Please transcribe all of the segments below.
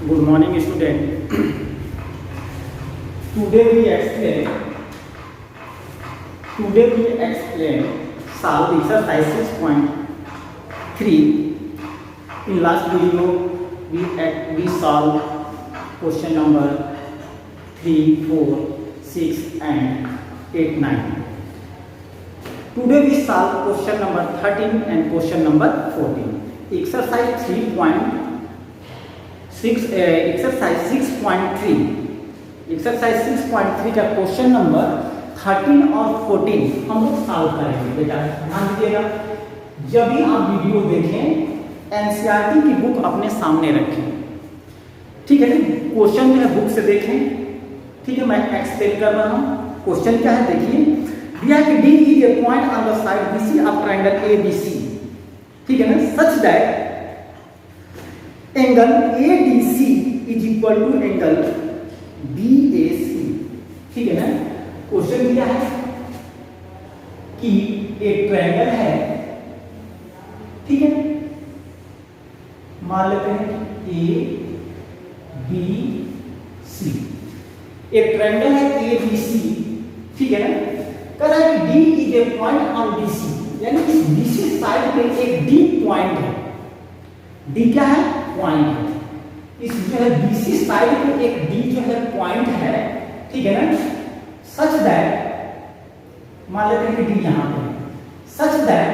Good morning, student. Today we explain solve exercise 6.3. In last video we solved question number 3, 4, 6 and 8, 9. Today we solve question number 13 and question number 14. Exercise 6.3. Exercise 6.3 का question number 13 और 14 हम लोग solve करेंगे। बेटा ध्यान दीजिएगा, जब भी आप वीडियो देखें एनसीईआरटी की बुक अपने सामने रखें, ठीक है। क्वेश्चन जो है बुक से देखें, ठीक है। मैं एक्सप्लेन कर रहा हूँ। क्वेश्चन क्या है देखिए, दिया कि D is a point on the side BC of triangle ABC, ठीक है ना, such that angle ADC is equal to angle BAC, ठीक है ना। क्वेश्चन दिया है कि एक ट्रायंगल है, ठीक है, मान लेते हैं ABC, एक ट्रायंगल है ABC, ठीक है ना। कह रहा है कि D is a point on BC, यानी इस BC साइड पे एक D पॉइंट है। D क्या है? पॉइंट है। इस जो है BC साइड पे एक D जो है पॉइंट है, ठीक है ना। सच दैट मान लेते हैं कि D यहां पे, सच दैट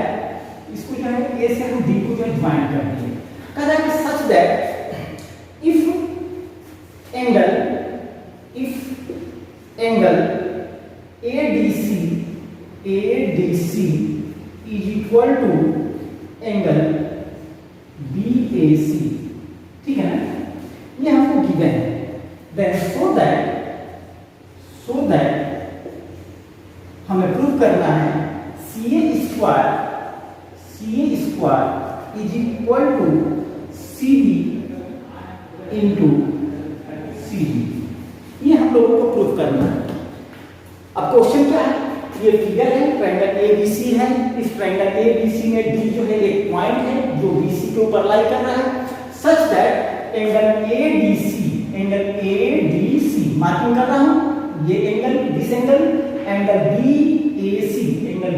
इसको जो है A से हम D को जो ज्वाइन कर देंगे। कह रहा है कि such that if angle ADC is equal to angle BAC, ठीक है ना, ये हमको गिवन है। देन सो दैट हमें प्रूव करना है CA square is equal to CB into CD, ये हम लोगों को प्रूव करना है। अब क्वेश्चन क्या है, ये फिगर है, ट्रायंगल ABC है। इस ट्रायंगल ABC में D जो है एक पॉइंट है जो BC के ऊपर लाई कर रहा है। सच दैट एंगल ADC मार्किंग कर रहा हूं, ये एंगल दिस एंगल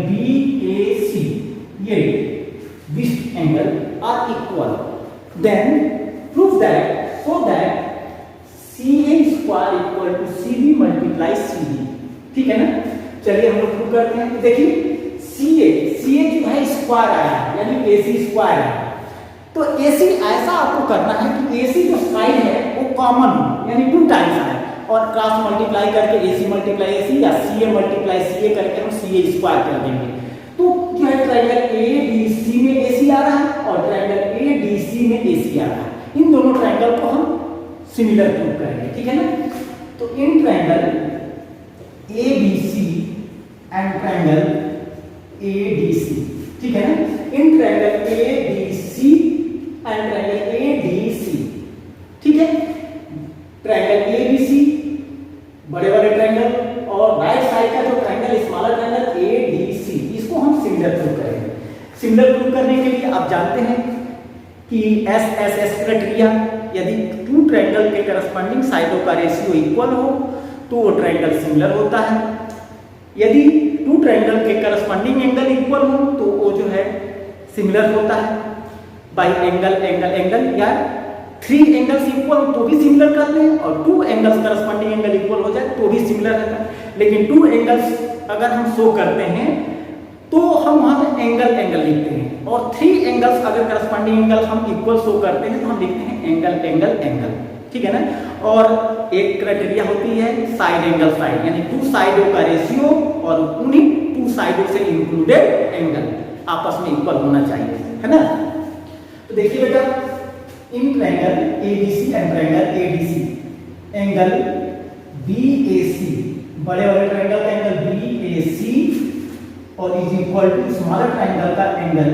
BAC, ये this angle are equal. Then prove that so that CA square equal to CB multiply CD, ठीक है ना। चलिए हम लोग प्रूव करते हैं। देखिए CA जो है स्क्वायर आया है, यानी AC स्क्वायर है। तो AC ऐसा आपको करना है कि AC जो साइड है वो कॉमन हो, यानी 2 टाइम्स आए, और क्रॉस मल्टीप्लाई करके AC मल्टीप्लाई AC या CA मल्टीप्लाई CA करके हम CA स्क्वायर कर देंगे। तो जो है ट्रायंगल ABC में AC आ रहा है और ट्रायंगल ADC में AC आ रहा है। इन दोनों ट्रायंगल को हम सिमिलर प्रूव करेंगे, ठीक है ना। तो इन triangle ABC and triangle ADC, ठीक है ना, इन triangle ABC and triangle ADC, ठीक है। ट्रायंगल ABC बड़े बड़े ट्रायंगल और राइट साइड का जो ट्रायंगल स्मॉलर ट्रायंगल ADC, इसको हम सिमिलर प्रूव करेंगे। सिमिलर प्रूव करने के लिए आप जानते हैं कि SSS क्राइटेरिया, यदि 2 ट्रायंगल के करस्पॉन्डिंग साइडों का रेशियो इक्वल हो तो वो ट्रायंगल सिमिलर होता है। यदि 2 ट्रायंगल के करस्पॉन्डिंग एंगल इक्वल हो तो वो जो है सिमिलर होता है। बाई एंगल या 3 एंगल्स इक्वल तो भी सिमिलर करते हैं, और 2 एंगल्स करस्पॉन्डिंग एंगल इक्वल हो जाए तो भी सिमिलर रहता है। लेकिन 2 एंगल्स अगर हम शो करते हैं तो हम वहां पे एंगल लिखते हैं, और 3 एंगल्स अगर करस्पॉन्डिंग एंगल हम इक्वल शो करते हैं तो हम लिखते हैं एंगल, ठीक है ना। और एक क्राइटेरिया होती है साइड एंगल साइड, यानी 2 साइडों का रेशियो और उन्हीं 2 साइडों से इंक्लूडेड एंगल आपस में इक्वल होना चाहिए, है ना। तो देखिए बेटा, in triangle ABC and triangle ADC angle BAC, बड़े वाले ट्रायंगल का एंगल BAC और is equal to smaller triangle का एंगल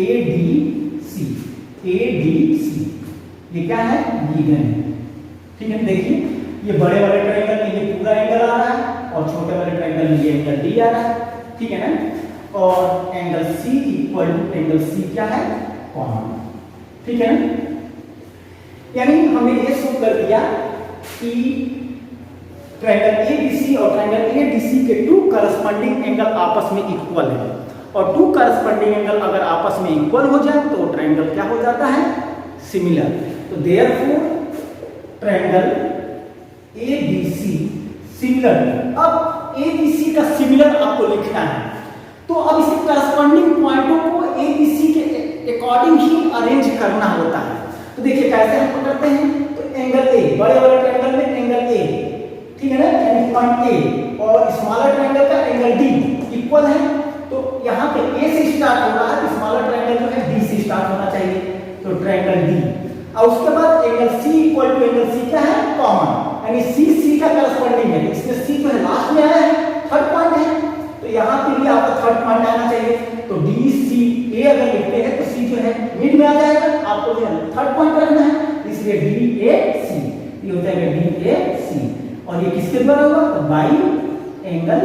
ADC, ये क्या है, गिवन है, ठीक है। देखिए ये बड़े वाले ट्रायंगल में ये पूरा एंगल आ रहा है और छोटे वाले ट्रायंगल में ये एंगल D आ रहा है, ठीक है ना। और angle C equal to angle C क्या है, कॉमन, ठीक है ना? यानी हमने ये शो कर दिया कि ट्रायंगल एबीसी और ट्रायंगल एडीसी के टू करस्पॉन्डिंग एंगल आपस में इक्वल है, और टू करस्पॉन्डिंग एंगल अगर आपस में इक्वल हो जाए तो ट्रायंगल क्या हो जाता है? सिमिलर। तो देयरफॉर ट्रायंगल एबीसी सिमिलर। अब एबीसी का सिमिलर आपको लिखना है, तो अब इसे करस्पॉन्डिंग पॉइंटों को एबीसी के अकॉर्डिंग ही अरेंज करना होता है। तो देखिए कैसे हम करते हैं। तो एंगल ए, बड़े वाले ट्रायंगल में एंगल ए, ठीक है ना, यानी पॉइंट ए, और स्मॉलर ट्रायंगल का एंगल डी इक्वल है। तो यहाँ पे ए से स्टार्ट हो रहा है, तो स्मॉलर ट्रायंगल जो है डी से स्टार्ट होना चाहिए, तो ट्रायंगल डी। और उसके बाद angle C equal to angle C क्या है? कॉमन, यानी सी का करस्पॉन्डिंग है। इसमें सी जो है लास्ट में आया है, थर्ड पॉइंट है, तो यहाँ पे भी आपको थर्ड पॉइंट आना चाहिए। तो डी सी ए अगर लिखते हैं तो सी जो है मिड में आ जाएगा, आपको जो है थर्ड पॉइंट रखना है, इसलिए डी ए सी, ये हो जाएगा डी ए सी। और ये किसके द्वारा होगा? तो बाई एंगल,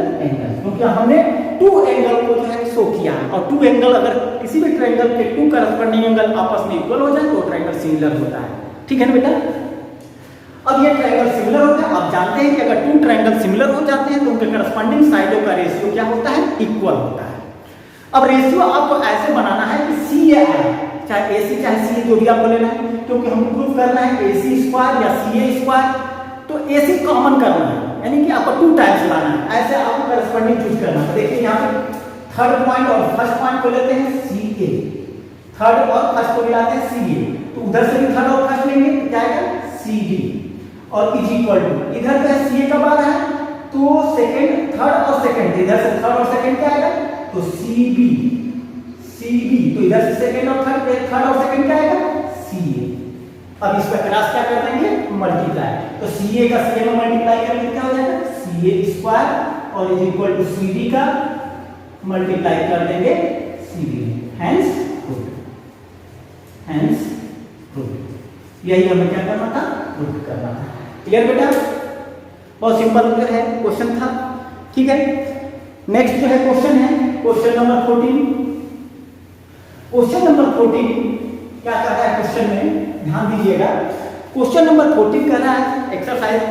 क्योंकि हमने टू एंगल को जो है शो किया है, और टू एंगल अगर किसी भी ट्रायंगल के टू करस्पॉन्डिंग एंगल आपस में इक्वल हो जाए तो ट्रायंगल सिमिलर होता है। ठीक है ना बेटा? अब ये ट्रायंगल सिमिलर हो गया। आप जानते हैं कि अगर टू ट्रायंगल सिमिलर हो जाते हैं तो उनके करस्पॉन्डिंग साइडों का रेशियो क्या होता है? इक्वल होता है। अब रेशियो आपको ऐसे बनाना है कि सी ए आई, चाहे ए सी चाहे सी ए जो भी आपको लेना है, क्योंकि हमको प्रूव करना है ए सी स्क्वायर या सी ए स्क्वायर, तो ए सी कॉमन करना है, यानी कि आपको टू टाइम्स लाना है। ऐसे आपको करस्पॉन्डिंग चूज करना है। देखिए यहाँ पे थर्ड पॉइंट और फर्स्ट पॉइंट को लेते हैं सी ए, थर्ड और फर्स्ट को मिलाते हैं सी ए, तो उधर से भी थर्ड और फर्स्ट लेंगे तो क्या आएगा? सी डी, और इज इक्वल टू इधर पे सी ए का बाद है तो सेकंड, थर्ड और सेकंड, इधर से थर्ड और सेकंड क्या आएगा? तो सी बी, तो इधर से सेकंड और थर्ड और सेकंड क्या आएगा? सी ए। अब इसका क्रॉस क्या कर देंगे? मल्टीप्लाई। तो सी ए का सी ए में मल्टीप्लाई करेंगे क्या हो जाएगा? सी ए स्क्वायर, और is equal to C D का मल्टीप्लाई कर देंगे सी डी। Hence proof. यही हमें क्या करना था? प्रूफ करना था। क्लियर बेटा? बहुत सिंपल उत्तर है, क्वेश्चन था। ठीक है, नेक्स्ट जो है क्वेश्चन है क्वेश्चन नंबर 14। क्वेश्चन नंबर 14 क्या कर रहा है क्वेश्चन में? ध्यान दीजिएगा। क्वेश्चन नंबर 14 कर रहा है एक्सरसाइज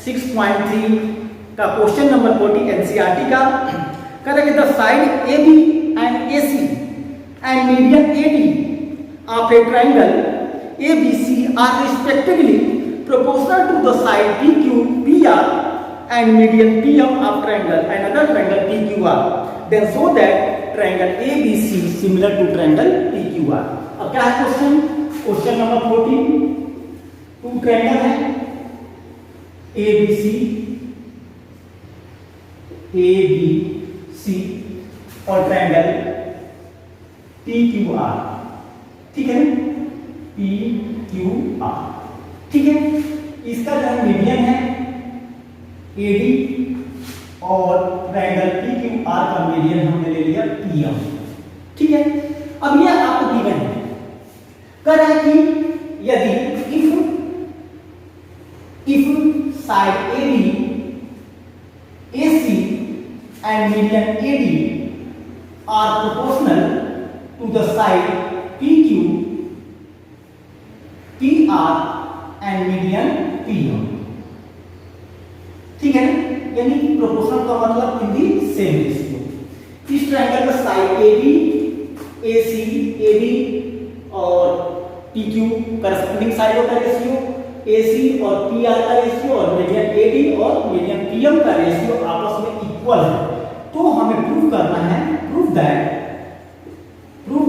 6.3 का क्वेश्चन नंबर 14 एनसीईआरटी का। कह रहा है कि the side A B and A C and median A D of a triangle A B C are respectively proportional to the side PQ, PR and median PM of triangle, another triangle PQR. Then show that triangle ABC similar to triangle PQR. अब क्या है question? Question number 14, two triangle है ABC, और triangle PQR। ठीक है, PQR। ठीक है, इसका जो मीडियन है एडी, और ट्रायंगल PQR का मीडियन हमने ले लिया PM। ठीक है, अब यह आपको गिवन है। कह रहा है कि यदि if side AB, AC and median AD are proportional to the side PQ, PR and median PM। ठीक है, यानी प्रोपोर्शनल का मतलब इन दी सेम रेशियो। इस ट्रायंगल का साइड AB, AC, AB और PQ करस्पॉन्डिंग साइडों का रेशियो, AC और PR का रेशियो, और मीडियन AD और मीडियन PM का रेशियो आपस में इक्वल है। तो हमें प्रूव करना है, prove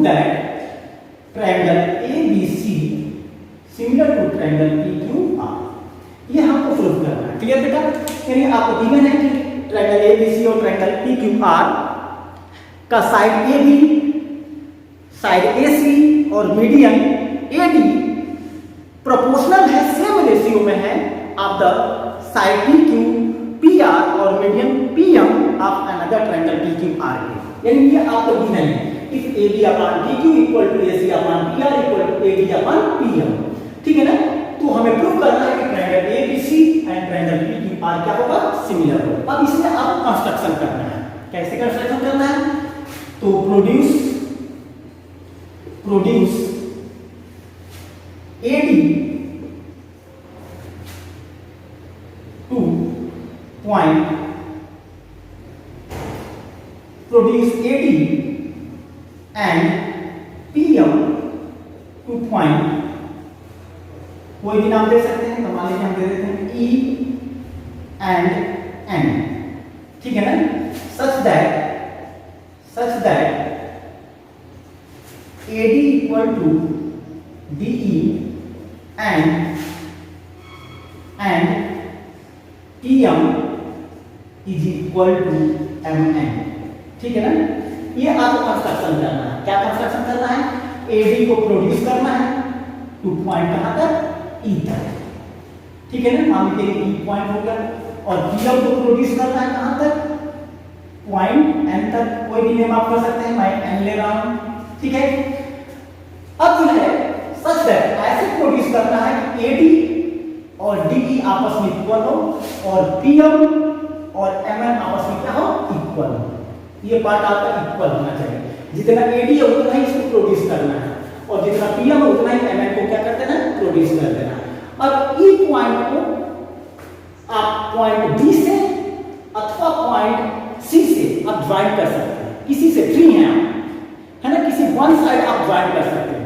that triangle ABC similar to triangle PQR। ये हमको प्रूव करना है। क्लियर बेटा? यानी आपको गिवन है कि ट्रायंगल ABC और ट्रायंगल PQR का साइड AB, साइड AC और मीडियन AD प्रोपोर्शनल है, सेम रेशियो में है of the side PQ, PR और median PM of another triangle PQR। यानी ये आपको गिवन है if AB upon PQ equal to AC upon PR equal to AD upon PM। ठीक है ना? तो हमें प्रूव करना है कि triangle ABC and triangle PQR क्या होगा? सिमिलर होगा। अब इसमें आपको कंस्ट्रक्शन करना है। कैसे कंस्ट्रक्शन करना है? तो produce AD to point produce AD and PM to point, कोई भी नाम दे सकते हैं, तो मान लीजिए हम दे देते हैं E and N, ठीक है ना, such that AD equal to DE and PM is equal to MN, ठीक है ना। ये आपको कंस्ट्रक्शन करना है। क्या कंस्ट्रक्शन करना है? AD को प्रोड्यूस करना है टू पॉइंट कहां तक? E तक, ठीक है ना। मान लीजिए E पॉइंट होगा और PM को प्रोड्यूस करना है कहां तक? पॉइंट N तक। कोई भी नेम आप कर सकते हैं, मैं N ले रहा हूं, ठीक है। अब जो है सच दैट ऐसे प्रोड्यूस करना है कि AD और DE आपस में इक्वल हो और PM और MN आपस में क्या हो? इक्वल हो। ये पार्ट आपका इक्वल होना चाहिए। जितना AD है उतना ही इसको प्रोड्यूस करना है और जितना PM है उतना ही MN को क्या कर देना? प्रोड्यूस कर देना। अब E पॉइंट को आप पॉइंट B से अथवा पॉइंट C से आप ज्वाइन कर सकते हैं। किसी से फ्री हैं आप, है ना, किसी वन साइड आप ज्वाइन कर सकते हैं।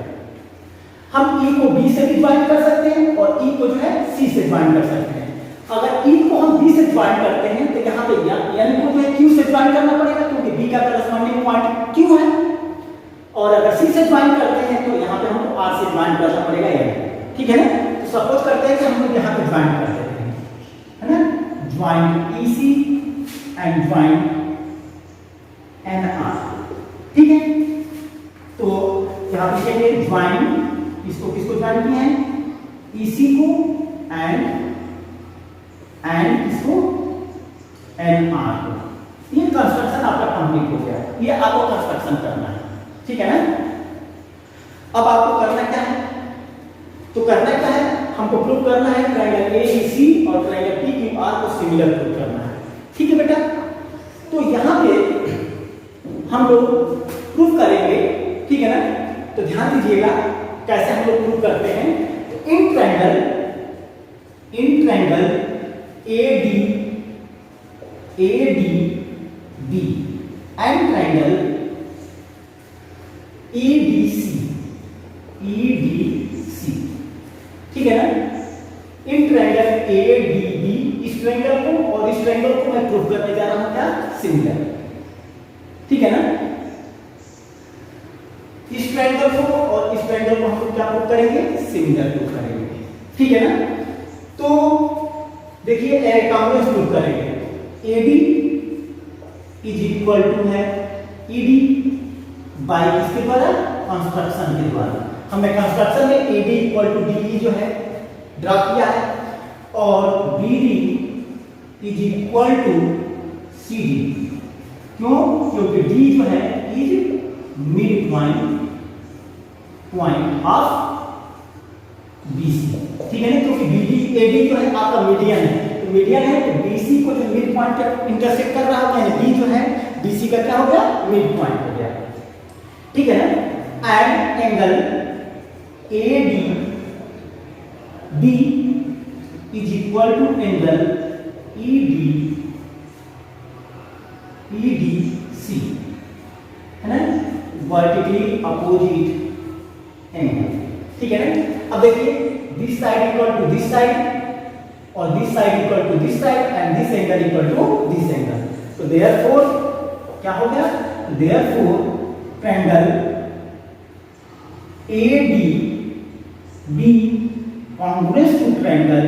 हम E को B से भी ज्वाइन कर सकते हैं और E को जो है C से ज्वाइन कर सकते हैं। अगर E को हम B से ज्वाइन करते हैं तो यहाँ पे N को जो है Q से ज्वाइन करना पड़ेगा क्योंकि B का करस्पॉन्डिंग पॉइंट Q है, और अगर C से ज्वाइन करते हैं तो यहाँ पे हमको R से ज्वाइन करना पड़ेगा N, ठीक है ना। तो सपोज करते हैं कि हम लोग यहाँ पे ज्वाइन कर देते हैं, है ना, join EC and join NR, ठीक है। तो यहाँ पे लिखेंगे ज्वाइन, किसको ज्वाइन किया है? EC को एंड इसको NR को। ये कंस्ट्रक्शन आपका कंप्लीट हो गया। ये आपको कंस्ट्रक्शन करना है, ठीक है ना। अब आपको करना क्या है? तो करना क्या है? हमको प्रूव करना है ट्रायंगल ABC और ट्रायंगल PQR को सिमिलर प्रूव करना है, ठीक है बेटा। तो यहाँ पे हम लोग प्रूव करेंगे, ठीक है ना। तो ध्यान दीजिएगा कैसे हम लोग प्रूव करते हैं। तो in triangle ADB and triangle EDC, ठीक है ना। इन ट्रायंगल ADB, इस ट्रायंगल को और इस ट्रायंगल को मैं प्रूव करने जा रहा हूं क्या? सिमिलर, ठीक है ना। इस ट्रायंगल को और इस ट्रायंगल को हम लोग क्या प्रूव करेंगे? सिमिलर प्रूव करेंगे, ठीक है ना। तो देखिए कॉन्ग्रुएंस प्रूव करेंगे। AD इज इक्वल टू है ED बाय किसके द्वारा? कंस्ट्रक्शन के द्वारा। हमने कंस्ट्रक्शन में AD इक्वल टू DE जो है ड्रा किया है और BD is equal to CD। क्यों? क्योंकि D जो है is mid point of BC, ठीक है ना। क्योंकि AD जो है आपका मीडियन है, तो मीडियन है तो BC को जो मिड पॉइंट इंटरसेक्ट कर रहा होगा, यानी B जो है BC का क्या हो गया? मिड पॉइंट हो गया, ठीक है ना। And angle ADB is equal to angle EDC, है ना, वर्टिकली अपोजिट एंगल, ठीक है ना। अब देखिए this side equal to this side और this side equal to this side and this angle equal to this angle. तो देयरफॉर क्या हो गया? Therefore triangle ADB congruous to triangle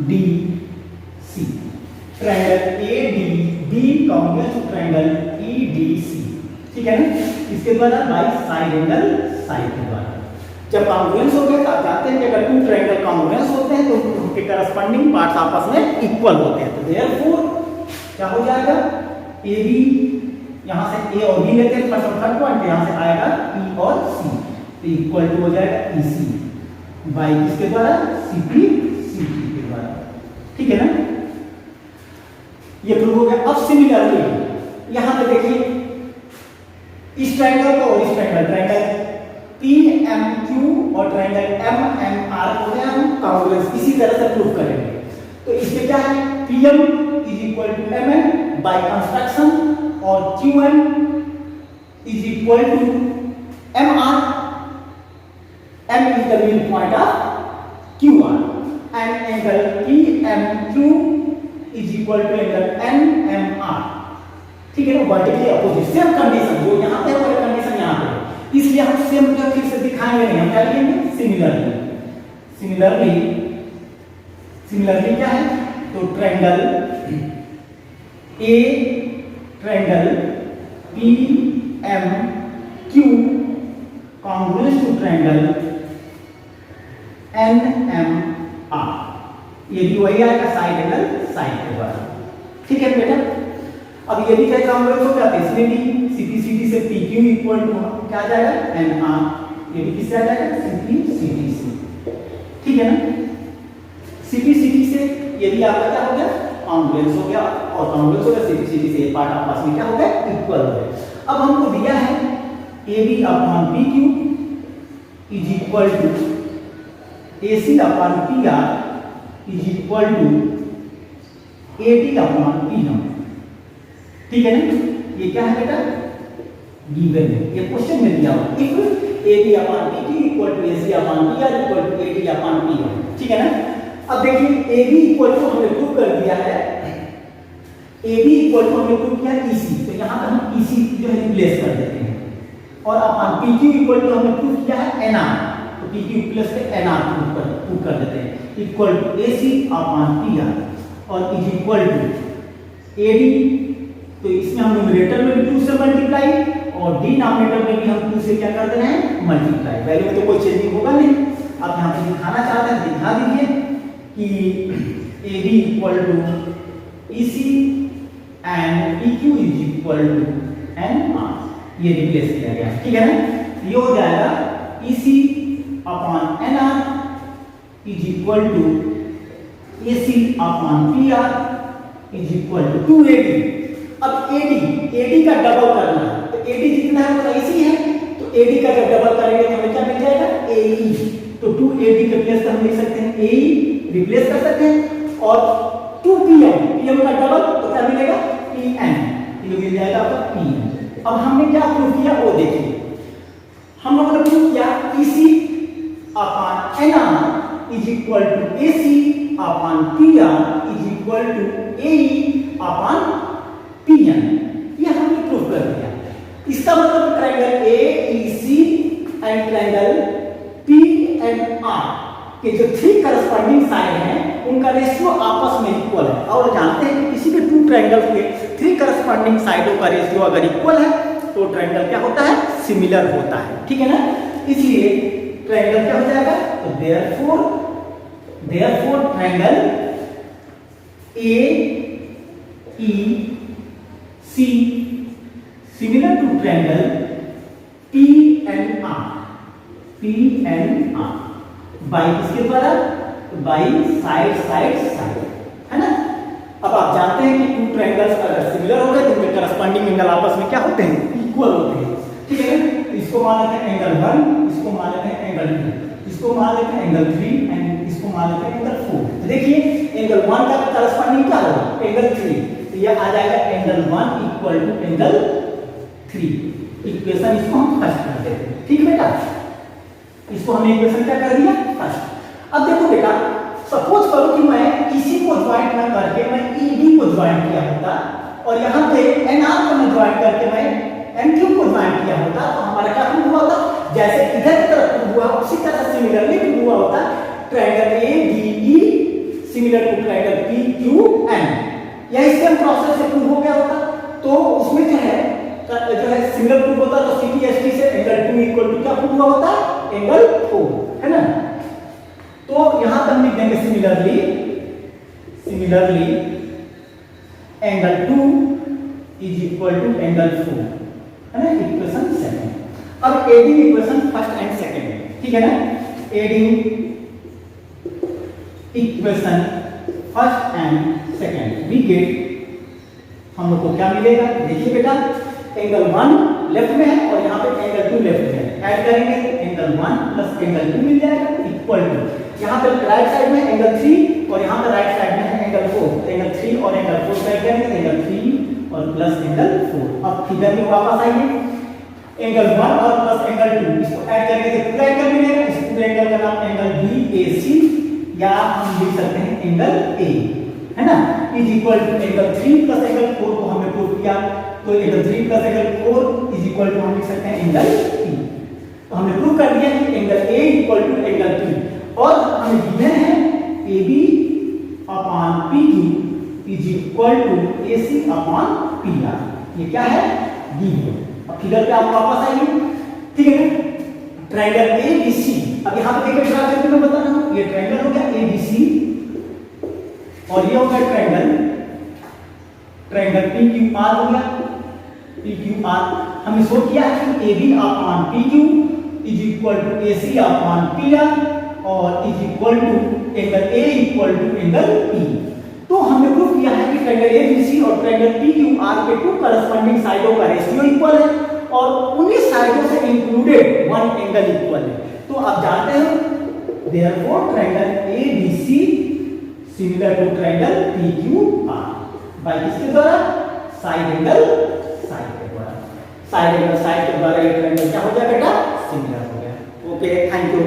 EDC, triangle ADB congruous to triangle EDC, ठीक है ना। इसके द्वारा बाई साइड एंगल साइड के द्वारा। जब कॉन्ग्रुएंस हो गया तो आप जानते हैं कि अगर टू ट्रायंगल कॉन्ग्रुएंस होते हैं तो उनके करस्पॉन्डिंग पार्ट्स आपस में इक्वल होते हैं। तो देयरफॉर क्या हो जाएगा? AB, यहां से A और B लेते हैं फर्स्ट और थर्ड पॉइंट, यहां से आएगा E और C, तो इक्वल टू हो जाएगा EC बाई किसके द्वारा? CP के द्वारा, ठीक है ना। ये प्रूव हो गया। अब सिमिलरली यहां पे देखिए इस ट्रायंगल को और इस ट्रायंगल पी एम क्यू और ट्रायंगल एम एम आर हो गया, हम कांग्रुएंस इसी तरह से प्रूव करेंगे। तो इसमें क्या है, P M is equal to M N by construction और Q M is equal to M R, M is the mid point of Q R and angle P M Q is equal to angle N M R. ठीक है ना, vertically opposite, same condition जो यहाँ पे है वो condition यहाँ पे, इसलिए हम सेम को फिर से दिखाएंगे नहीं, हम क्या लिखेंगे सिमिलरली। सिमिलरली क्या है, तो triangle A triangle P M Q congruence to triangle N M R, ये भी वही आएगा साइड एंगल साइड के द्वारा। ठीक है बेटा, अब ये भी क्या कॉन्ग्रुएंस हो जाता है, इसमें भी CP/CD से PQ इक्वल टू क्या आ जाएगा NR, ये भी किससे आ जाएगा CP/CD से। ठीक है ना, CP/CD से ये भी आपका क्या हो गया कॉन्ग्रुएंस हो गया, और कॉन्ग्रुएंस हो गया CP/CD से, ये पार्ट आपस में क्या हो गया इक्वल हो गया। अब हमको दिया है AB upon PQ is equal to AC upon PR is equal to AD upon PM। ठीक है ना, ये क्या है बेटा गिवन है, ये क्वेश्चन में दिया हुआ if AB upon PQ equal to AC upon PR equal to AD upon PM। ठीक है ना, अब देखिए AB इक्वल टू हमने प्रूव कर दिया है, AB इक्वल टू हमने प्रूव किया EC, तो यहां पर हम EC जो है रिप्लेस कर देते हैं, और अपॉन PQ इक्वल टू हमने प्रूव किया है NR, तो PQ प्लस के NR प्रूव कर देते हैं equal to AC upon PR और इज इक्वल टू AD, तो इसमें हम न्यूमरेटर में भी 2 से मल्टीप्लाई और डिनोमिनेटर में भी हम 2 से क्या कर रहे हैं मल्टीप्लाई, वैल्यू में तो कोई चेंजिंग होगा नहीं। अब यहाँ पे दिखाना चाहते हैं, दिखा दीजिए कि AB equal to EC and PQ is equal to NR, ये रिप्लेस किया गया। ठीक है ना, ये हो जाएगा EC upon NR is equal to AC upon PR is equal to 2AD। अब AD का डबल करना है, तो AD जितना है उतना AC है, तो AD का जब डबल करेंगे तो हमें क्या मिल जाएगा AE, तो 2AD के प्लेस पर हम लिख सकते हैं AE रिप्लेस कर सकते हैं, और 2PM का डबल तो क्या मिलेगा PN, ये मिल जाएगा आपका PN। अब हमने क्या प्रूव किया वो देखिए, हम लोगों ने प्रूव किया EC upon NR is equal to AC upon PR is equal to AE upon PN, ये हमने प्रूव कर दिया। इसका मतलब triangle AEC and triangle PNR के जो 3 करस्पॉन्डिंग साइड हैं उनका रेशियो आपस में इक्वल है, और जानते हैं कि किसी भी 2 ट्रायंगल के 3 करस्पॉन्डिंग साइडों का रेशियो अगर इक्वल है तो ट्रायंगल क्या होता है सिमिलर होता है। ठीक है ना, इसलिए ट्रायंगल क्या हो जाएगा, तो therefore triangle AEC similar to triangle PNR by किसके द्वारा, by side है ना। अब आप जानते हैं कि 2 ट्रायंगल्स अगर सिमिलर हो गए तो उनके करस्पॉन्डिंग एंगल आपस में क्या होते हैं इक्वल होते हैं। ठीक है ना, इसको मान लेते हैं एंगल 1, इसको मान लेते हैं एंगल 2, इसको मान लेते हैं एंगल 3 एंड इसको मान लेते हैं एंगल 4। तो देखिए एंगल 1 का करस्पॉन्डिंग क्या होगा एंगल 3, तो ये आ जाएगा angle 1 equal to angle 3। Equation इसको हम फर्स्ट कर देते हैं। ठीक है बेटा, इसको हमने इक्वेशन क्या कर दिया फर्स्ट। अब देखो बेटा, सपोज करो कि मैं इसी को ज्वाइंट ना करके मैं ED को ज्वाइंट किया होता, और यहाँ पे NR को मैं ज्वाइंट करके मैं MQ को ज्वाइंट किया होता, तो हमारा क्या प्रूव हुआ होता, जैसे इधर की तरफ प्रूव हुआ उसी तरह सिमिलरली प्रूव हुआ होता triangle ADE similar to triangle PQN, यह सेम प्रोसेस से प्रूव हो गया होता। तो उसमें जो है सिमिलर प्रूव होता, तो CPST से एंगल 2 इक्वल टू क्या प्रूव हुआ होता एंगल 4, है ना। तो यहां पर हम लिख देंगे similarly angle 2 is equal to angle 4, है ना, इक्वेशन 7। अब adding equation first and second है, ठीक है ना। Adding equation first and second we get, हम लोग को क्या मिलेगा, देखिए बेटा एंगल 1 लेफ्ट में है और यहाँ पे एंगल 2 लेफ्ट में है, ऐड करेंगे एंगल 1 प्लस एंगल 2 मिल जाएगा इक्वल टू, यहाँ पे राइट साइड में एंगल 3 और यहाँ पे राइट साइड में है एंगल 4, एंगल 3 और एंगल 4 ऐड करेंगे एंगल 3 और प्लस एंगल 4। अब फिगर में वापस आइए, एंगल 1 और प्लस एंगल 2 इसको ऐड करेंगे तो पूरा एंगल मिलेगा, इस पूरे एंगल का नाम एंगल BAC या हम लिख सकते हैं एंगल A, है ना, is equal to angle 3 plus angle 4 को हमने प्रूव किया, तो angle 3 plus angle 4 is equal to हम लिख सकते हैं एंगल P। तो हमने प्रूव कर दिया कि angle A equal to angle P और हमें गिवन है AB upon PQ is equal to AC upon PR। ये क्या है, गिवन। अब फिगर पे आप वापस आइए, ठीक है ना, ट्रायंगल ABC, अब यहाँ पे देखिए ड्रा करके मैं बता रहा हूँ, ये ट्रायंगल हो गया ABC और ये हो गया ट्रायंगल PQR हो गया, PQR हमने शो किया है कि AB upon PQ is equal to AC upon PR और is equal to angle A equal to angle P। तो हमने प्रूव किया है कि ट्रायंगल ABC और ट्रायंगल PQR के टू करस्पॉन्डिंग साइडों का रेशियो इक्वल है और उन्हीं साइडों से इंक्लूडेड वन एंगल इक्वल है। तो आप जानते हैं therefore triangle ABC similar to triangle PQR by किसके द्वारा, साइड एंगल साइड के द्वारा, साइड एंगल साइड के द्वारा ये ट्रायंगल क्या हो गया बेटा, सिमिलर हो गया। Okay, thank you.